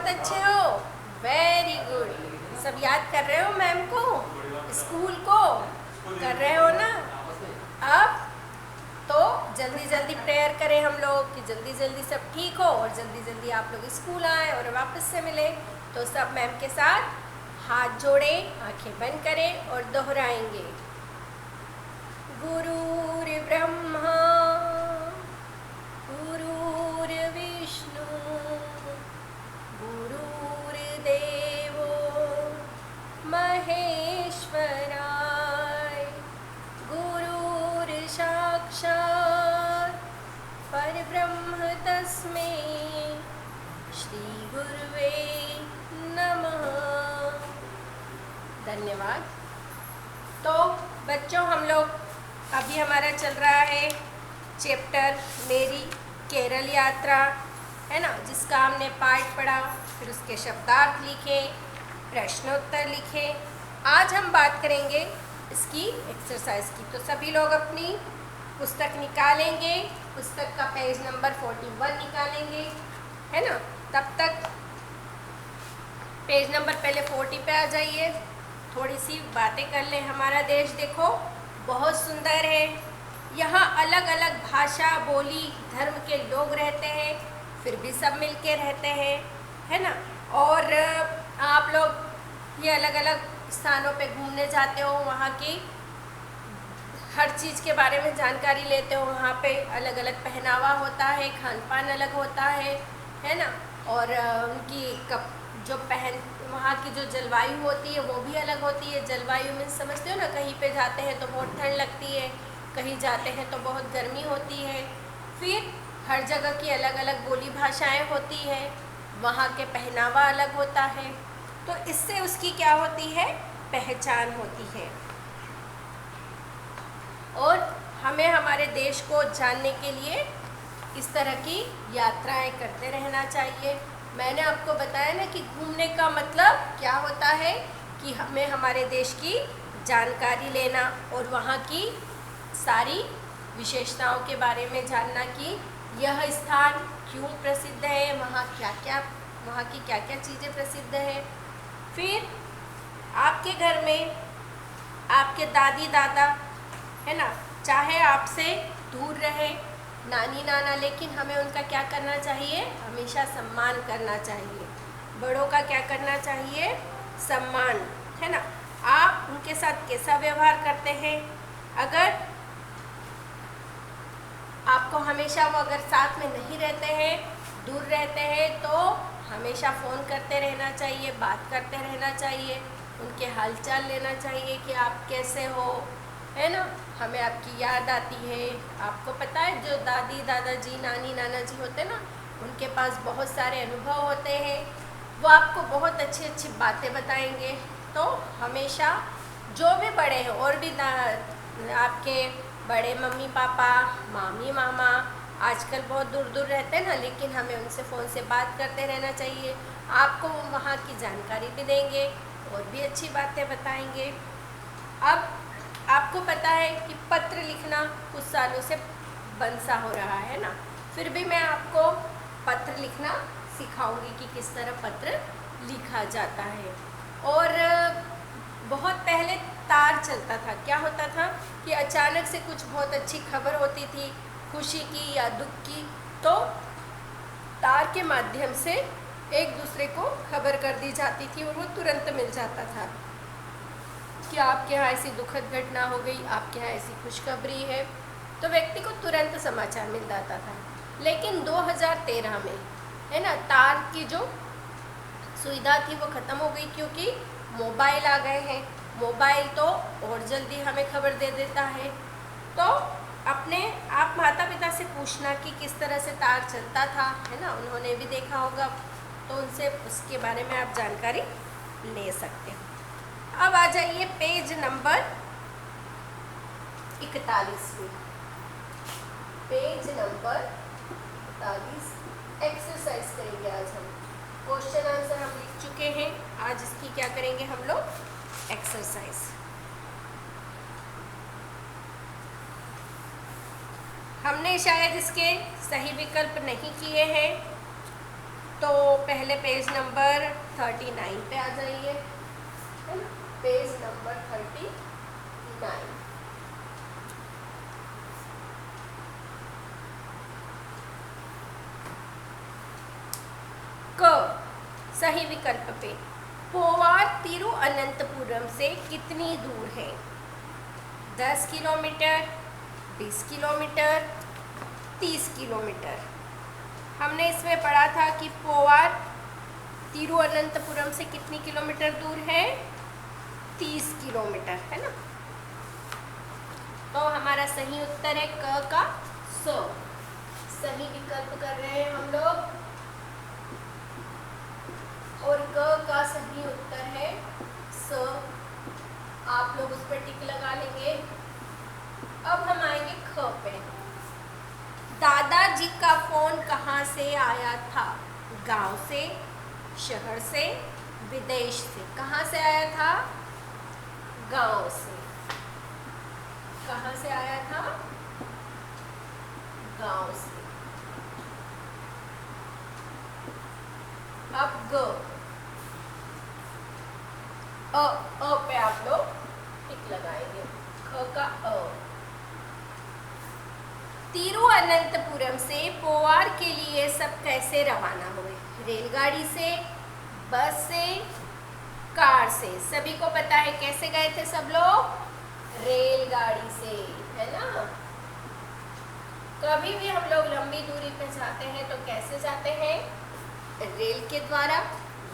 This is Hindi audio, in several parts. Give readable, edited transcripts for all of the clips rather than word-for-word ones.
बहुत अच्छे हो, वेरी गुड। सब याद कर रहे हो मैम को, स्कूल को कर रहे हो ना। अब तो जल्दी जल्दी प्रेयर करें हम लोग कि जल्दी जल्दी सब ठीक हो और जल्दी जल्दी आप लोग स्कूल आए और वापस से मिले। तो सब मैम के साथ हाथ जोड़े, आंखें बंद करें और दोहराएंगे। गुरुर्ब्रह्मा गुरुर्विष्णु गुरुर्देवो महेश्वराय गुरुर्साक्षात् परब्रह्म तस्मै श्री गुरुवे नमः। धन्यवाद। तो बच्चों, हम लोग अभी हमारा चल रहा है चैप्टर मेरी केरल यात्रा, है ना, जिसका हमने पाठ पढ़ा, फिर उसके शब्दार्थ लिखे, प्रश्नोत्तर लिखे। आज हम बात करेंगे इसकी एक्सरसाइज की। तो सभी लोग अपनी पुस्तक निकालेंगे, पुस्तक का पेज नंबर 41 निकालेंगे, है ना। तब तक पेज नंबर पहले 40 पे आ जाइए। थोड़ी सी बातें कर लें। हमारा देश देखो बहुत सुंदर है। यहाँ अलग अलग भाषा, बोली, धर्म के लोग रहते हैं, फिर भी सब मिलके रहते हैं, है ना। और आप लोग ये अलग अलग स्थानों पे घूमने जाते हो, वहाँ की हर चीज़ के बारे में जानकारी लेते हो। वहाँ पे अलग अलग पहनावा होता है, खान पान अलग होता है ना। और उनकी जो वहाँ की जो जलवायु होती है वो भी अलग होती है। जलवायु में समझते हो ना, कहीं पे जाते हैं तो बहुत ठंड लगती है, कहीं जाते हैं तो बहुत गर्मी होती है। फिर हर जगह की अलग अलग बोली भाषाएं होती है, वहाँ के पहनावा अलग होता है। तो इससे उसकी क्या होती है, पहचान होती है। और हमें हमारे देश को जानने के लिए इस तरह की यात्राएं करते रहना चाहिए। मैंने आपको बताया ना कि घूमने का मतलब क्या होता है, कि हमें हमारे देश की जानकारी लेना और वहाँ की सारी विशेषताओं के बारे में जानना कि यह स्थान क्यों प्रसिद्ध है, वहाँ की क्या क्या चीज़ें प्रसिद्ध है। फिर आपके घर में आपके दादी दादा, है ना, चाहे आपसे दूर रहे, नानी नाना, लेकिन हमें उनका क्या करना चाहिए, हमेशा सम्मान करना चाहिए। बड़ों का क्या करना चाहिए, सम्मान, है ना। आप उनके साथ कैसा व्यवहार करते हैं, अगर आपको हमेशा वो अगर साथ में नहीं रहते हैं, दूर रहते हैं, तो हमेशा फ़ोन करते रहना चाहिए, बात करते रहना चाहिए, उनके हालचाल लेना चाहिए कि आप कैसे हो, है ना। हमें आपकी याद आती है। आपको पता है जो दादी दादाजी, नानी नाना जी होते हैं ना, उनके पास बहुत सारे अनुभव होते हैं, वो आपको बहुत अच्छी अच्छी बातें बताएंगे। तो हमेशा जो भी बड़े हैं, और भी आपके बड़े मम्मी पापा, मामी मामा आजकल बहुत दूर दूर रहते हैं ना, लेकिन हमें उनसे फ़ोन से बात करते रहना चाहिए। आपको वहाँ की जानकारी भी देंगे और भी अच्छी बातें बताएंगे। अब आपको पता है कि पत्र लिखना कुछ सालों से बंद सा हो रहा है ना, फिर भी मैं आपको पत्र लिखना सिखाऊंगी कि किस तरह पत्र लिखा जाता है। और बहुत पहले तार चलता था। क्या होता था कि अचानक से कुछ बहुत अच्छी खबर होती थी, खुशी की या दुख की, तो तार के माध्यम से एक दूसरे को खबर कर दी जाती थी और वो तुरंत मिल जाता था कि आपके यहाँ ऐसी दुखद घटना हो गई, आपके यहाँ ऐसी खुशखबरी है, तो व्यक्ति को तुरंत समाचार मिल जाता था। लेकिन 2013 में, है ना, तार की जो सुविधा थी वो ख़त्म हो गई, क्योंकि मोबाइल आ गए हैं। मोबाइल तो और जल्दी हमें खबर दे देता है। तो अपने आप माता पिता से पूछना कि किस तरह से तार चलता था, है ना, उन्होंने भी देखा होगा, तो उनसे उसके बारे में आप जानकारी ले सकते हो। अब आ जाइए पेज नंबर 41 में। पेज नंबर 41 एक्सरसाइज करेंगे आज हम। क्वेश्चन आंसर हम लिख चुके हैं, आज इसकी क्या करेंगे हम लोग, एक्सरसाइज। हमने शायद इसके सही विकल्प नहीं किए हैं, तो पहले पेज नंबर 39 पे आ जाइए, है ना, पेज नंबर 39। क सही विकल्प पे, पोवार तिरुअनंतपुरम से कितनी दूर है? 10 किलोमीटर, 20 किलोमीटर, 30 किलोमीटर। हमने इसमें पढ़ा था कि पोवार तिरुअनंतपुरम से कितनी किलोमीटर दूर है? 30 किलोमीटर, है ना। तो हमारा सही उत्तर है क का 100। सही विकल्प कर रहे हैं हम लोग, और क का सही उत्तर है 100। आप लोग उस पर टिक लगा लेंगे। अब हम आएंगे ख पे। दादाजी का फोन कहाँ से आया था? गांव से, शहर से, विदेश से। कहाँ से आया था? गांव से। कहाँ से आया था? गांव से। अब ग, अ पे आप लोग टिक लगाएंगे। ख का अ। तिरुअनंतपुरम से पोवार के लिए सब कैसे रवाना हुए? रेलगाड़ी से, बस से, कार से। सभी को पता है कैसे गए थे सब लोग? रेलगाड़ी से, है ना। कभी भी हम लोग लंबी दूरी पे जाते हैं तो कैसे जाते हैं? रेल के द्वारा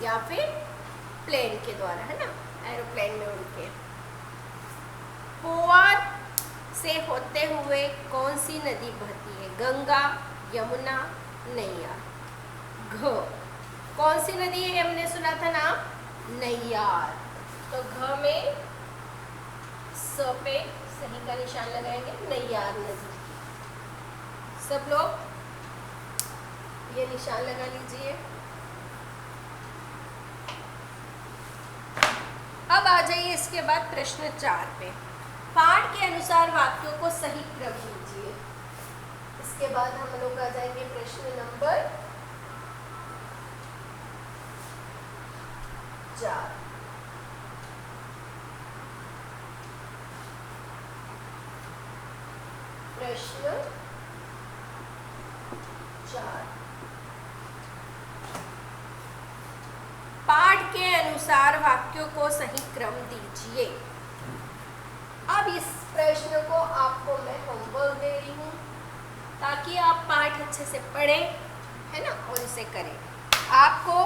या फिर प्लेन के द्वारा, है ना, एरोप्लेन में उड़ के। पोवार से होते हुए कौन सी नदी बहती है? गंगा, यमुना, नैयार। घ, कौन सी नदी है? हमने सुना था ना, नैयार। तो घ में स पे सही का निशान लगाएंगे, नैयार नदी। सब लोग ये निशान लगा लीजिए। अब आ जाइए इसके बाद प्रश्न 4 पे। पाठ के अनुसार वाक्यों को सही क्रम दीजिए। इसके बाद हम लोग आ जाएंगे प्रश्न नंबर 4। प्रश्न 4, पाठ के अनुसार वाक्यों को सही क्रम दीजिए। अब इस प्रश्न को आपको मैं होमवर्क दे रही हूँ ताकि आप पाठ अच्छे से पढ़ें, है ना, और इसे करें। आपको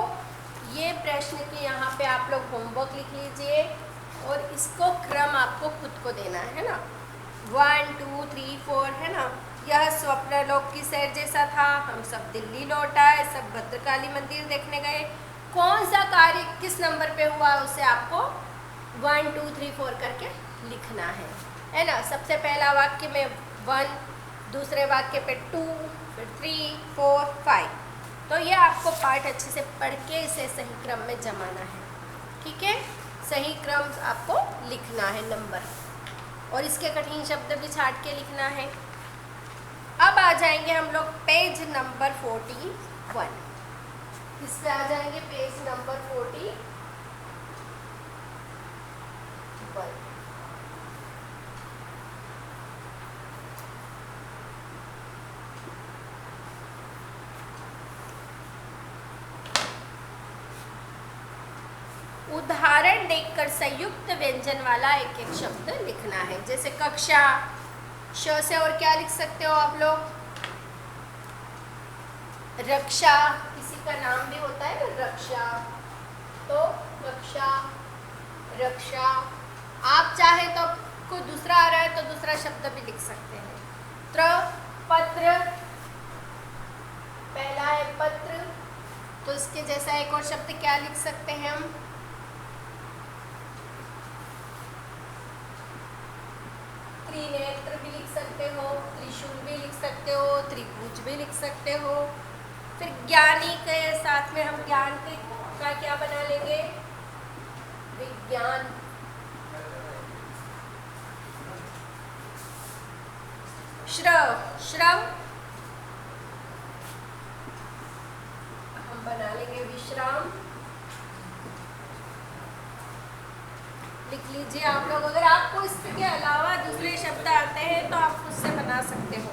ये प्रश्न के यहाँ पे आप लोग होमवर्क लिख लीजिए और इसको क्रम आपको खुद को देना है ना। 1 2 3 4, है ना। यह स्वप्नलोक की सैर जैसा था। हम सब दिल्ली लौट आए, सब भद्रकाली मंदिर देखने गए। कौन सा कार्य किस नंबर पे हुआ उसे आपको 1 2 3 4 करके लिखना है ना। सबसे पहला वाक्य में 1, दूसरे वाक्य पे 2, फिर 3 4 5। तो ये आपको पाठ अच्छे से पढ़ के इसे सही क्रम में जमाना है, ठीक है। सही क्रम आपको लिखना है नंबर, और इसके कठिन शब्द भी छाट के लिखना है। अब आ जाएंगे हम लोग पेज नंबर 41। इस पे आ जाएंगे पेज नंबर 41। उदाहरण देखकर संयुक्त व्यंजन वाला एक एक शब्द लिखना है। जैसे कक्षा, श से और क्या लिख सकते हो आप लोग? रक्षा, किसी का नाम भी होता है ना, रक्षा। तो कक्षा, रक्षा। आप चाहे तो कोई दूसरा आ रहा है तो दूसरा शब्द भी लिख सकते हैं। त्र, पत्र, पहला है पत्र, तो इसके जैसा एक और शब्द क्या लिख सकते हैं हम? त्रिनेत्र भी लिख सकते हो, त्रिशूल भी लिख सकते हो, त्रिभुज भी लिख सकते हो। फिर ज्ञानी के साथ में हम ज्ञान का क्या बना लेंगे? विज्ञान। श्रव, श्रव हम बना लेंगे विश्राम। लिख लीजिए आप लोग, अगर आपको इसके अलावा दूसरे शब्द आते हैं तो आप उससे बना सकते हो।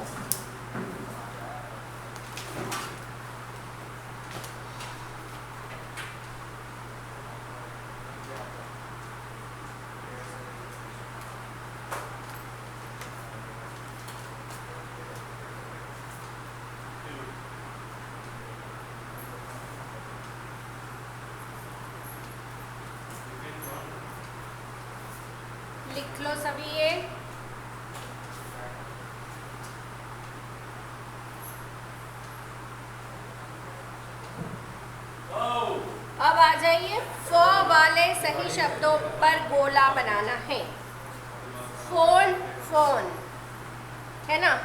लिख लो सभी ये। अब आ जाइए, फ वाले सही शब्दों पर गोला बनाना है। फोन, फोन है ना।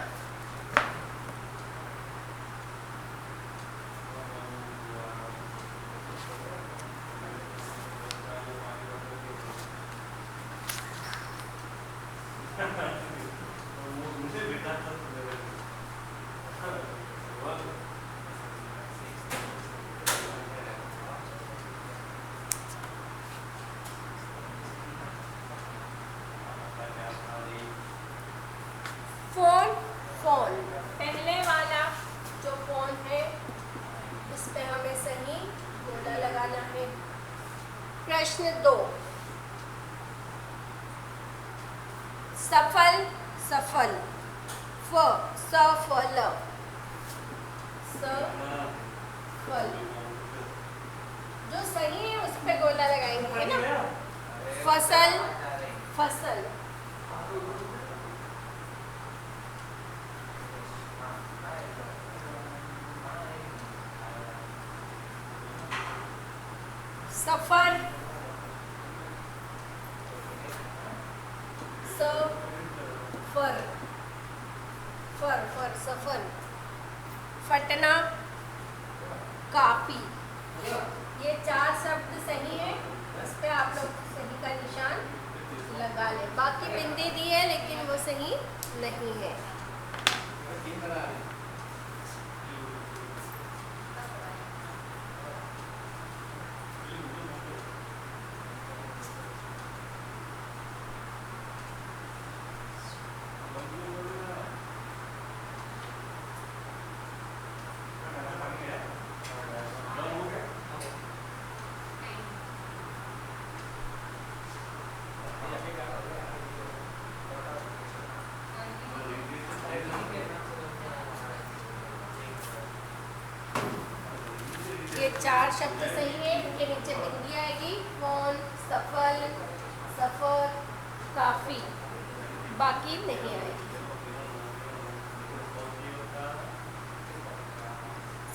फोन, फोन पहले वाला जो फोन है इस पे हमें सही गोला लगाना है। प्रश्न 2, सफल, सफल, फ सफल, सफल जो सही है उस पे गोला लगाएंगे, है ना। फसल, फसल, सफर, सफर, फर फर सफर, फटना, काफी। ये 4 शब्द सही है, इस पे आप लोग सही का निशान लगा ले। बाकी बिंदी दी है लेकिन वो सही नहीं है। ये 4 शब्द सही है, इनके नीचे बिंदी आएगी। फोन, सफल, सफर, काफी, बाकी नहीं आएगी।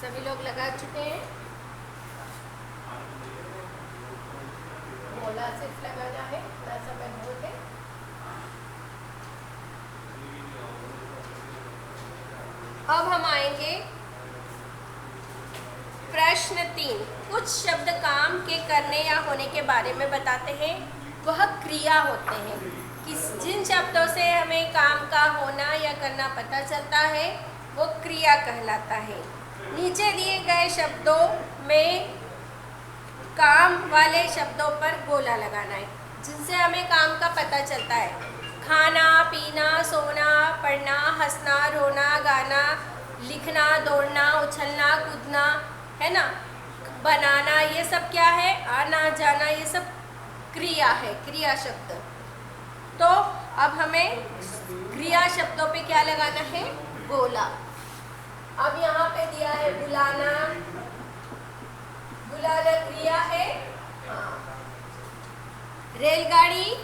सभी लोग लगा चुके हैं। गोला सिर्फ लगाना है, थोड़ा सा मजबूत है। अब हम आएंगे प्रश्न 3। कुछ शब्द काम के करने या होने के बारे में बताते हैं, वह क्रिया होते हैं। जिन शब्दों से हमें काम का होना या करना पता चलता है वो क्रिया कहलाता है। नीचे दिए गए शब्दों में काम वाले शब्दों पर गोला लगाना है जिनसे हमें काम का पता चलता है। खाना, पीना, सोना, पढ़ना, हंसना, रोना, गाना, लिखना, दौड़ना, उछलना, कूदना, है ना, बनाना, ये सब क्या है, आना जाना, ये सब क्रिया है, क्रिया शब्द। तो अब हमें क्रिया शब्दों पे क्या लगाना है, गोला। अब यहाँ पे दिया है बुलाना, बुलाना क्रिया है, हाँ। रेलगाड़ी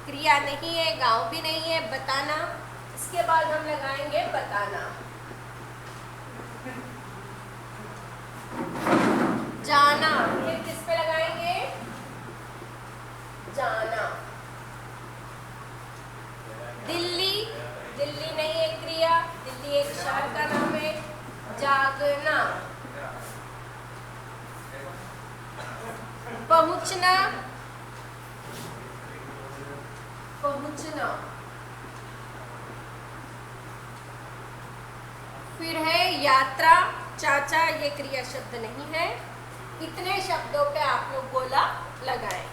क्रिया नहीं है, गांव भी नहीं है। बताना, इसके बाद हम लगाएंगे बताना। जाना, ये किस पे लगाएंगे, जाना। दिल्ली, दिल्ली नहीं है क्रिया, दिल्ली एक शहर का नाम है। जागना, पहुंचना, पहुंचना। फिर है यात्रा, चाचा, ये क्रिया शब्द नहीं है। कितने शब्दों पे आप लोग गोला लगाएं?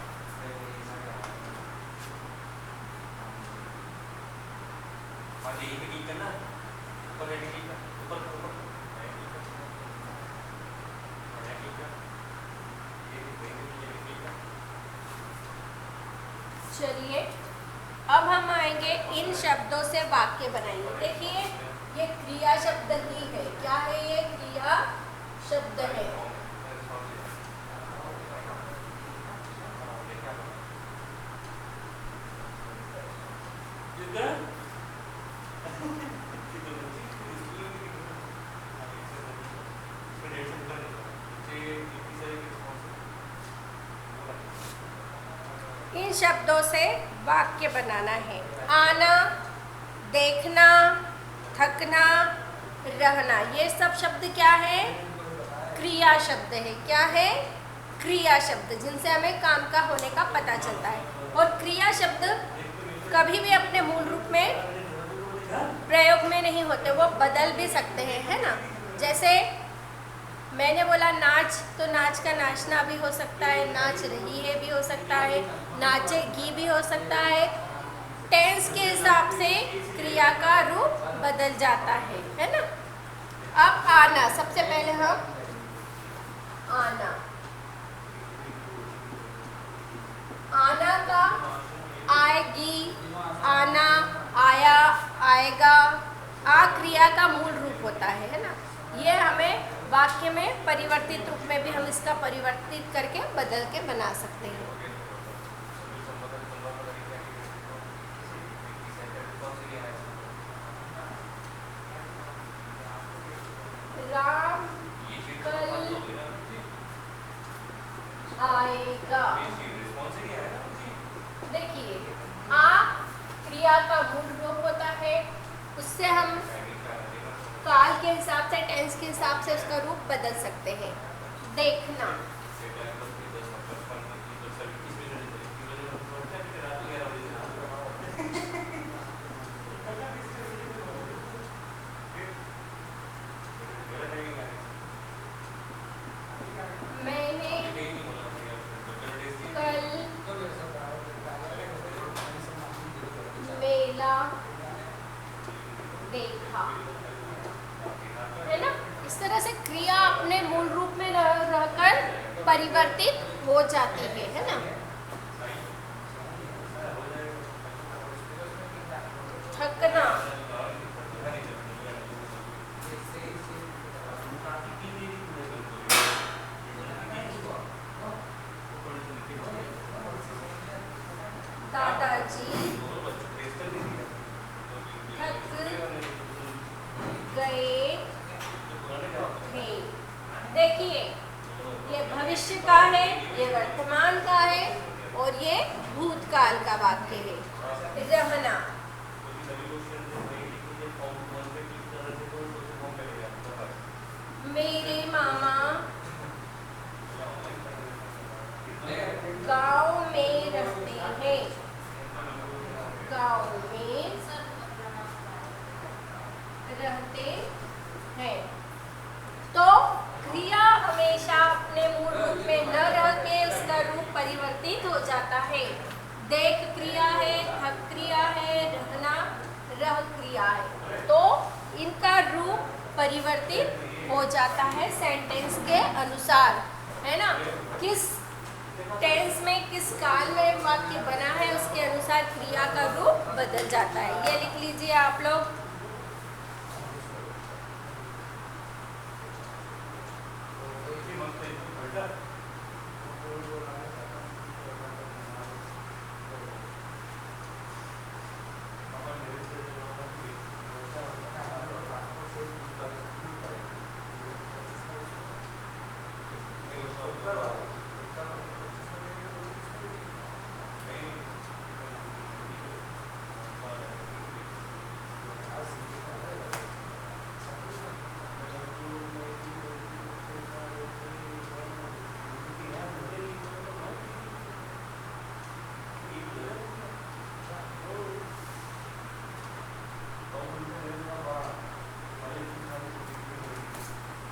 चलिए अब हम आएंगे इन शब्दों से वाक्य बनाएंगे। देखिए ये क्रिया शब्द ही है। क्या है ये? क्रिया शब्द है। इन शब्दों से वाक्य बनाना है। आना, देखना, थकना, रहना, ये सब शब्द क्या है? क्रिया शब्द है। क्या है? क्रिया शब्द, जिनसे हमें काम का होने का पता चलता है। और क्रिया शब्द कभी भी अपने मूल रूप में प्रयोग में नहीं होते, वो बदल भी सकते हैं, है ना। जैसे मैंने बोला नाच, तो नाच का नाचना भी हो सकता है, नाच रही है भी हो सकता है, नाचेगी भी हो सकता है। टेंस के हिसाब से क्रिया का रूप बदल जाता है ना। अब आना, सबसे पहले हम आना, आना का आएगी, आना, आया, आएगा, आ क्रिया का मूल रूप होता है ना। ये हमें वाक्य में परिवर्तित रूप में भी हम इसका परिवर्तित करके बदल के बना सकते हैं। राम कल आएगा। देखिए आ क्रिया का मूल रूप होता है, उससे हम काल के हिसाब से, टेंस के हिसाब से उसका रूप बदल सकते हैं। देखना, मैंने कल मेला देखा, है ना। इस तरह से क्रिया अपने मूल रूप में रहकर परिवर्तित हो जाती है ना। थकना, दादाजी थक गए थे। देखिए ये भविष्य का है, ये वर्तमान का है और ये भूतकाल का वाक्य है। रहना, मेरे मामा गांव में रहते हैं, गांव में रहते हैं। तो क्रिया हमेशा अपने मूल रूप में न रह के उसका रूप परिवर्तित हो जाता है। देख क्रिया है, थक क्रिया है, रहना रह क्रिया है, तो इनका रूप परिवर्तित हो जाता है सेंटेंस के अनुसार, है ना। किस टेंस में, किस काल में वाक्य बना है, उसके अनुसार क्रिया का रूप बदल जाता है। ये लिख लीजिए आप लोग।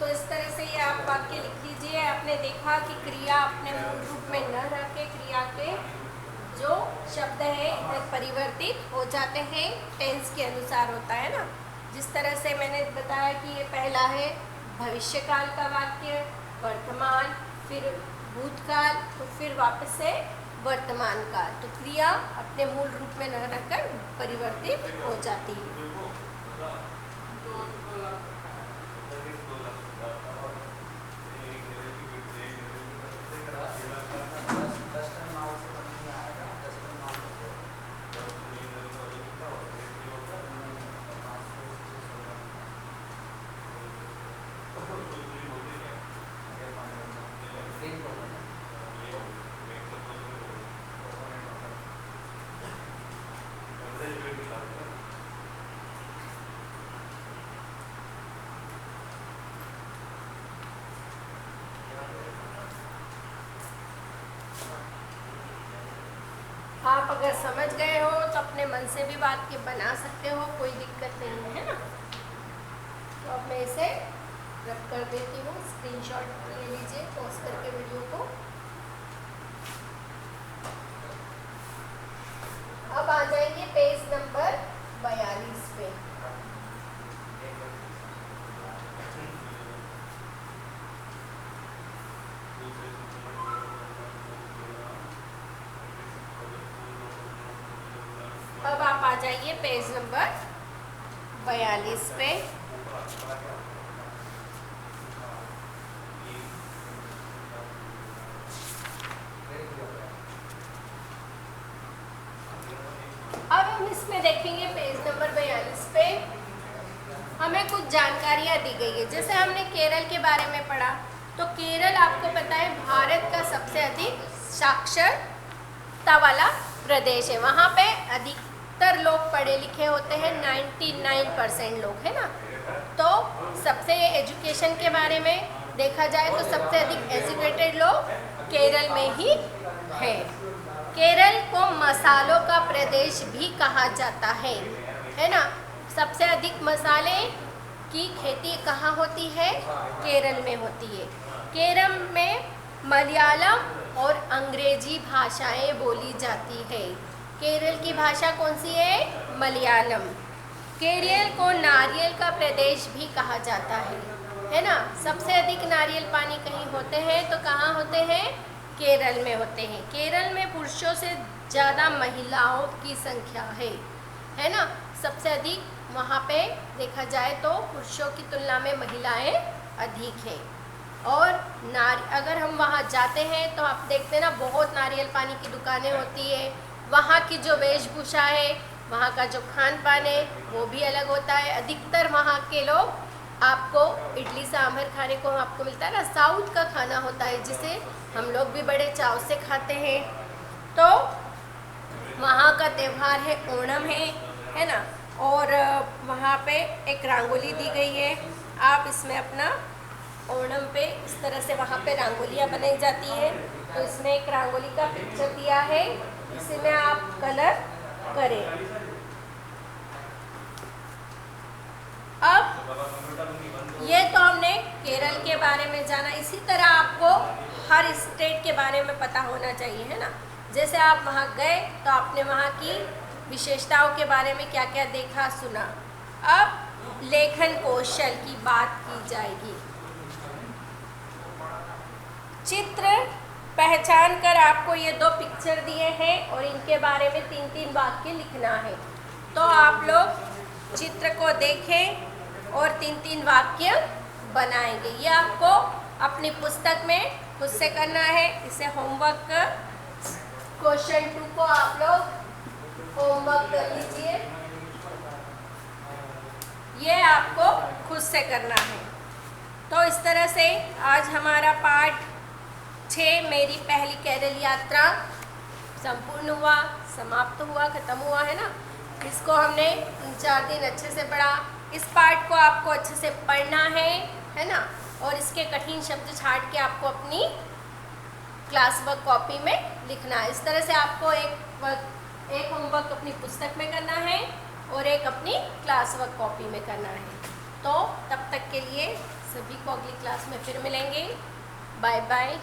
तो इस तरह से ये आप वाक्य लिख लीजिए अपने आपने देखा कि क्रिया अपने मूल रूप में न रह के क्रिया के जो शब्द है इधर परिवर्तित हो जाते हैं, टेंस के अनुसार होता है ना। जिस तरह से मैंने बताया कि ये पहला है भविष्यकाल का वाक्य, वर्तमान, फिर भूतकाल, तो फिर वापस से वर्तमान काल, तो क्रिया अपने मूल रूप में न रहकर परिवर्तित हो जाती है। आप अगर समझ गए हो तो अपने मन से भी बात के बना सकते हो, कोई दिक्कत नहीं है ना। तो अब मैं इसे रब कर देती हूँ, स्क्रीनशॉट ले लीजिए पॉज करके वीडियो को। अब आ जाएंगे पेज नंबर 42 पे। अब आप आ जाइए पेज नंबर 42 पे। अब हम इसमें देखेंगे पेज नंबर 42 पे हमें कुछ जानकारियाँ दी गई है। जैसे हमने केरल के बारे में पढ़ा, तो केरल आपको पता है भारत का सबसे अधिक साक्षरता वाला प्रदेश है। वहाँ पे अधिकतर लोग पढ़े लिखे होते हैं, 99% लोग, है ना। तो सबसे एजुकेशन के बारे में देखा जाए तो सबसे अधिक एजुकेटेड लोग केरल में ही है। केरल को मसालों का प्रदेश भी कहा जाता है ना। सबसे अधिक मसाले की खेती कहाँ होती है? केरल में होती है। केरल में मलयालम और अंग्रेजी भाषाएं बोली जाती है। केरल की भाषा कौन सी है? मलयालम। केरल को नारियल का प्रदेश भी कहा जाता है ना। सबसे अधिक नारियल पानी कहीं होते हैं तो कहाँ होते हैं? केरल में होते हैं। केरल में पुरुषों से ज़्यादा महिलाओं की संख्या है ना। सबसे अधिक वहाँ पे देखा जाए तो पुरुषों की तुलना में महिलाएं अधिक हैं। और अगर हम वहाँ जाते हैं तो आप देखते हैं ना, बहुत नारियल पानी की दुकानें होती है। वहाँ की जो वेशभूषा है, वहाँ का जो खान पान है वो भी अलग होता है। अधिकतर वहाँ के लोग आपको इडली सांभर खाने को आपको मिलता है ना, साउथ का खाना होता है जिसे हम लोग भी बड़े चाव से खाते हैं। तो वहाँ का त्यौहार है ओणम है ना। और वहाँ पे एक रंगोली दी गई है। आप इसमें अपना ओणम पे इस तरह से वहाँ पे रंगोलियाँ बनाई जाती है। तो इसमें एक रंगोली का पिक्चर दिया है, इसी में आप कलर करें। अब ये तो हमने केरल के बारे में जाना। इसी तरह आपको हर स्टेट के बारे में पता होना चाहिए, है ना। जैसे आप वहाँ गए तो आपने वहाँ की विशेषताओं के बारे में क्या क्या देखा सुना। अब लेखन कौशल की बात की जाएगी। चित्र पहचान कर आपको ये 2 पिक्चर दिए हैं और इनके बारे में 3-3 वाक्य लिखना है। तो आप लोग चित्र को देखें और 3-3 वाक्य बनाएंगे। ये आपको अपनी पुस्तक में खुद से करना है। इसे होमवर्क क्वेश्चन 2 को आप लोग होमवर्क कर लीजिए। ये आपको खुद से करना है। तो इस तरह से आज हमारा पाठ 6 मेरी पहली केरल यात्रा संपूर्ण हुआ, समाप्त हुआ, ख़त्म हुआ, है ना। इसको हमने 3-4 दिन अच्छे से पढ़ा। इस पाठ को आपको अच्छे से पढ़ना है ना। और इसके कठिन शब्द छाट के आपको अपनी क्लास वर्क कॉपी में लिखना है। इस तरह से आपको एक होमवर्क अपनी पुस्तक में करना है और एक अपनी क्लास वर्क कॉपी में करना है। तो तब तक के लिए सभी को अगली क्लास में फिर मिलेंगे। Bye bye.